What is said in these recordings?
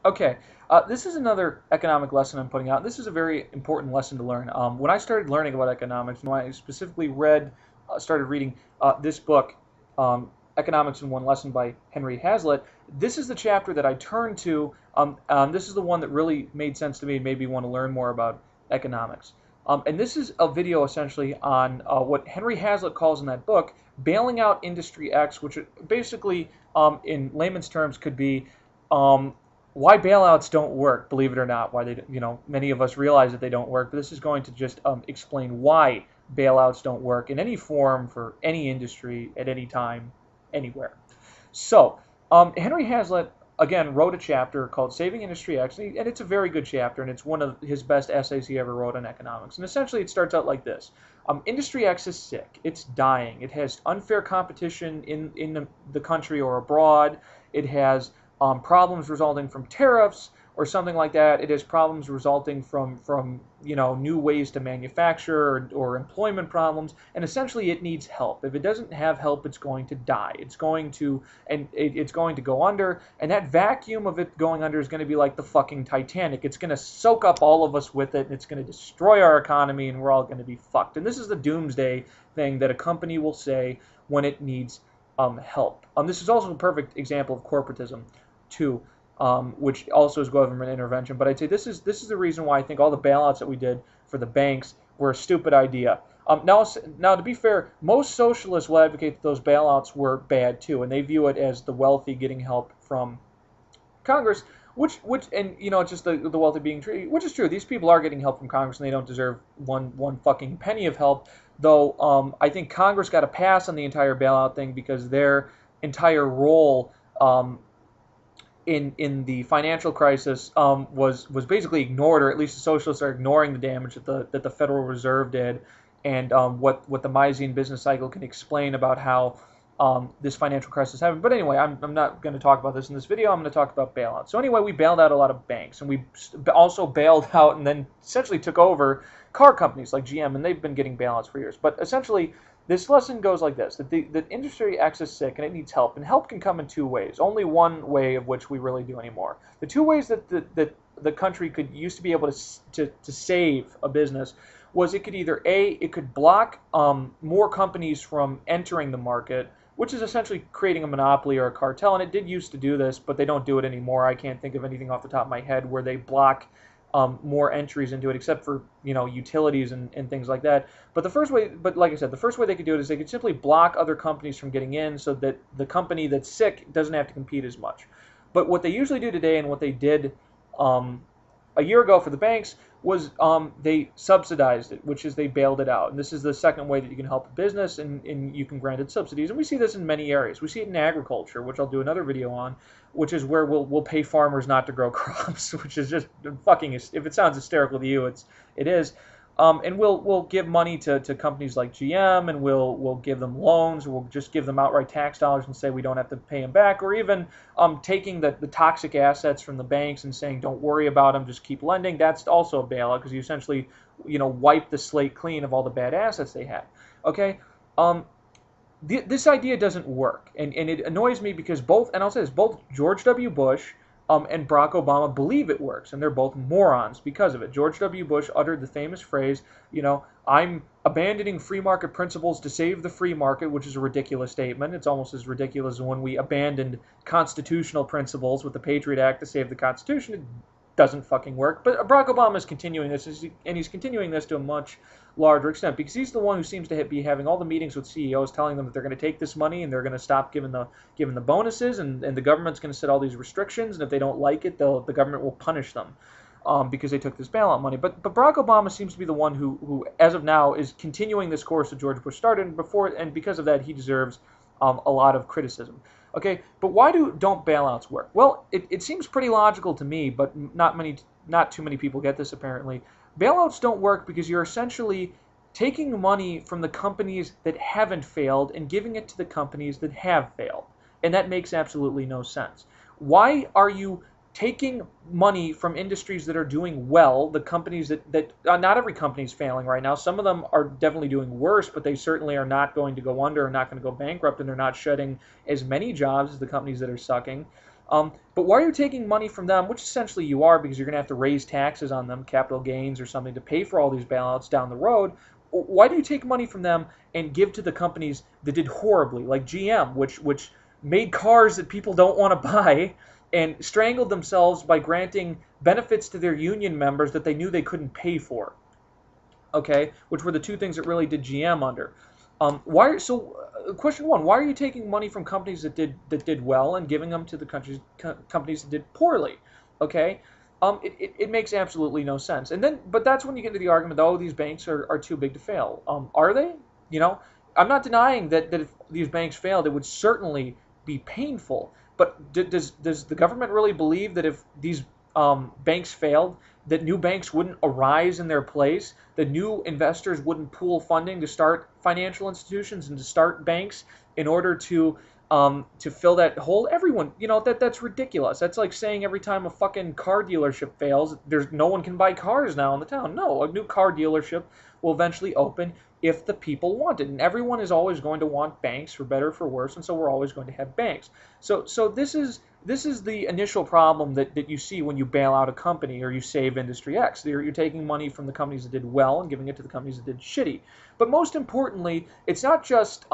Okay, this is another economic lesson I'm putting out. This is a very important lesson to learn. When I started learning about economics, and when I specifically started reading this book, Economics in One Lesson by Henry Hazlitt, this is the chapter that I turned to. This is the one that really made sense to me and made me want to learn more about economics. And this is a video essentially on what Henry Hazlitt calls in that book, bailing out Industry X, which basically, in layman's terms, could be why bailouts don't work, believe it or not, why they, many of us realize that they don't work, but this is going to just explain why bailouts don't work in any form for any industry at any time, anywhere. So, Henry Hazlitt, again, wrote a chapter called Saving Industry X, and it's a very good chapter, and it's one of his best essays he ever wrote on economics. And essentially, it starts out like this. Industry X is sick. It's dying. It has unfair competition in the country or abroad. It has problems resulting from tariffs or something like that. It has problems resulting from new ways to manufacture or employment problems, and essentially it needs help. If it doesn't have help, it's going to die. It's going to go under, and that vacuum of it going under is going to be like the fucking Titanic. It's going to soak up all of us with it, and it's going to destroy our economy, and we're all going to be fucked. And this is the doomsday thing that a company will say when it needs help. This is also a perfect example of corporatism too, which also is government intervention. But I'd say this is the reason why I think all the bailouts that we did for the banks were a stupid idea. Now, to be fair, most socialists will advocate that those bailouts were bad too, and they view it as the wealthy getting help from Congress, which and it's just the wealthy being treated, which is true. These people are getting help from Congress, and they don't deserve one fucking penny of help. Though I think Congress got a pass on the entire bailout thing because their entire role in the financial crisis was basically ignored, or at least the socialists are ignoring the damage that the Federal Reserve did, and what the Misesian business cycle can explain about how this financial crisis happened. But anyway, I'm not going to talk about this in this video. I'm going to talk about bailouts. So anyway, we bailed out a lot of banks, and we also bailed out and then essentially took over car companies like GM, and they've been getting bailouts for years. But essentially, this lesson goes like this, that Industry X is sick and it needs help, and help can come in two ways, only one way of which we really do anymore. The two ways that the country used to be able to save a business was it could either it could block more companies from entering the market, which is essentially creating a monopoly or a cartel, and it did used to do this, but they don't do it anymore. I can't think of anything off the top of my head where they block more entries into it, except for utilities and things like that. But like I said, the first way they could do it is they could simply block other companies from getting in, so that the company that's sick doesn't have to compete as much. But what they usually do today, and what they did a year ago for the banks, was they subsidized it, which is they bailed it out. And this is the second way that you can help a business, and you can grant it subsidies. And we see this in many areas. We see it in agriculture, which I'll do another video on, which is where we'll pay farmers not to grow crops, which is just fucking, if it sounds hysterical to you, it is. And we'll give money to companies like GM, and we'll give them loans, or we'll just give them outright tax dollars and say we don't have to pay them back, or even taking the toxic assets from the banks and saying don't worry about them, just keep lending. That's also a bailout, because you essentially wipe the slate clean of all the bad assets they had. Okay, this idea doesn't work, and it annoys me because both George W. Bush and Barack Obama believe it works, and they're both morons because of it. George W. Bush uttered the famous phrase, I'm abandoning free market principles to save the free market, which is a ridiculous statement. It's almost as ridiculous as when we abandoned constitutional principles with the Patriot Act to save the Constitution. It doesn't fucking work. But Barack Obama is continuing this, and he's continuing this to a much larger extent, because he's the one who seems to be having all the meetings with CEOs telling them that they're going to take this money and they're going to stop giving the bonuses, and the government's going to set all these restrictions, and if they don't like it, the government will punish them because they took this bailout money. But Barack Obama seems to be the one who as of now is continuing this course that George Bush started, and because of that he deserves a lot of criticism. Okay, but why don't bailouts work? Well, it seems pretty logical to me, but not too many people get this apparently. Bailouts don't work because you're essentially taking money from the companies that haven't failed and giving it to the companies that have failed. And that makes absolutely no sense. Why are you taking money from industries that are doing well, the companies that not every company is failing right now. Some of them are definitely doing worse, but they certainly are not going to go under or not going to go bankrupt, and they're not shedding as many jobs as the companies that are sucking. But why are you taking money from them, which essentially you are because you're going to have to raise taxes on them, capital gains or something, to pay for all these bailouts down the road? Why do you take money from them and give to the companies that did horribly, like GM, which made cars that people don't want to buy and strangled themselves by granting benefits to their union members that they knew they couldn't pay for? Okay, which were the two things that really did GM under. Question one: why are you taking money from companies that did well and giving them to the companies that did poorly? Okay, it makes absolutely no sense. And then, but that's when you get into the argument, oh, these banks are too big to fail. Are they? You know, I'm not denying that if these banks failed, it would certainly be painful. But does the government really believe that if these banks failed, that new banks wouldn't arise in their place, that new investors wouldn't pool funding to start financial institutions and to start banks in order to fill that hole? Everyone, that's ridiculous. That's like saying every time a fucking car dealership fails, there's no one can buy cars now in the town. No, a new car dealership will eventually open if the people want it, and everyone is always going to want banks, for better or for worse, and so we're always going to have banks. So this is the initial problem that you see when you bail out a company or you save Industry X. You're taking money from the companies that did well and giving it to the companies that did shitty. But most importantly, it's not just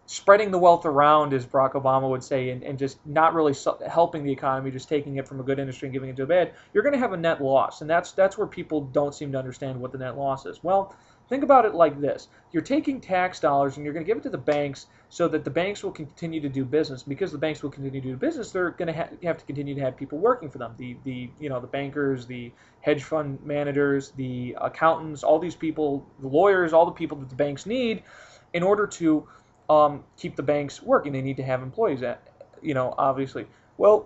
spreading the wealth around, as Barack Obama would say, and just not really helping the economy, just taking it from a good industry and giving it to a bad. You're going to have a net loss, and that's where people don't seem to understand what the net loss is. Well, think about it like this. You're taking tax dollars and you're going to give it to the banks so that the banks will continue to do business. Because the banks will continue to do business, they're going to have to continue to have people working for them. The bankers, the hedge fund managers, the accountants, all these people, the lawyers, all the people that the banks need in order to keep the banks working. They need to have employees, obviously. Well,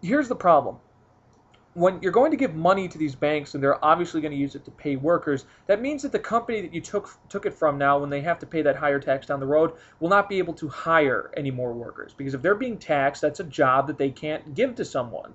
here's the problem. When you're going to give money to these banks and they're obviously going to use it to pay workers, that means that the company that you took it from now, when they have to pay that higher tax down the road, will not be able to hire any more workers. Because if they're being taxed, that's a job that they can't give to someone.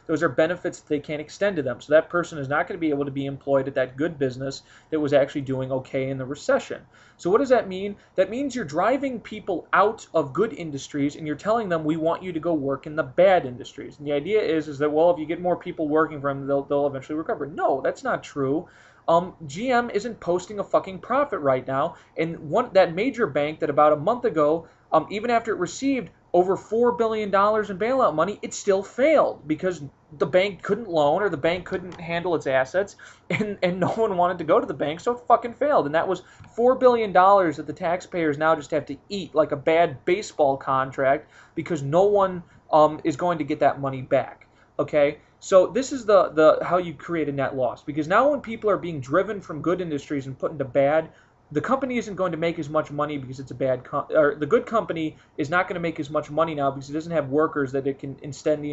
Those are benefits that they can't extend to them. So that person is not going to be able to be employed at that good business that was actually doing okay in the recession. So what does that mean? That means you're driving people out of good industries and you're telling them, we want you to go work in the bad industries. And the idea is that, well, if you get more people working for them, they'll eventually recover. No, that's not true. GM isn't posting a fucking profit right now. And that major bank that about a month ago, even after it received over $4 billion in bailout money, it still failed because the bank couldn't loan or the bank couldn't handle its assets, and no one wanted to go to the bank, so it fucking failed. And that was $4 billion that the taxpayers now just have to eat like a bad baseball contract because no one is going to get that money back. Okay? So this is the how you create a net loss, because now when people are being driven from good industries and put into bad, the company isn't going to make as much money because it's a bad or the good company is not going to make as much money now because it doesn't have workers that it can extend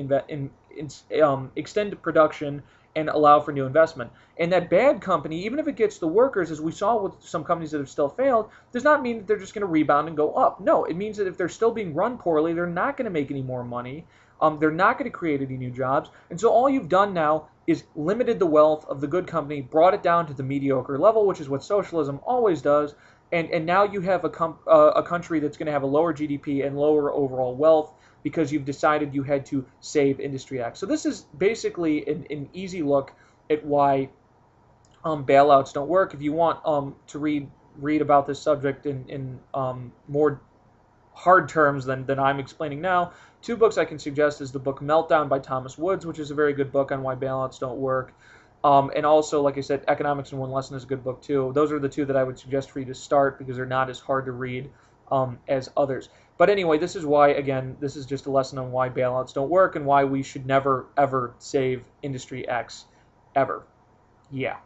extend production and allow for new investment. And that bad company, even if it gets the workers, as we saw with some companies that have still failed, does not mean that they're just going to rebound and go up. No, it means that if they're still being run poorly, they're not going to make any more money. They're not going to create any new jobs. And so all you've done now is limited the wealth of the good company, brought it down to the mediocre level, which is what socialism always does. And now you have a country that's going to have a lower GDP and lower overall wealth because you've decided you had to save Industry X. So this is basically an easy look at why bailouts don't work. If you want to read about this subject in more hard terms than I'm explaining now, two books I can suggest is the book Meltdown by Thomas Woods, which is a very good book on why bailouts don't work. And also, like I said, Economics in One Lesson is a good book too. Those are the two that I would suggest for you to start because they're not as hard to read as others. But anyway, this is why, again, this is just a lesson on why bailouts don't work and why we should never, ever save Industry X, ever. Yeah.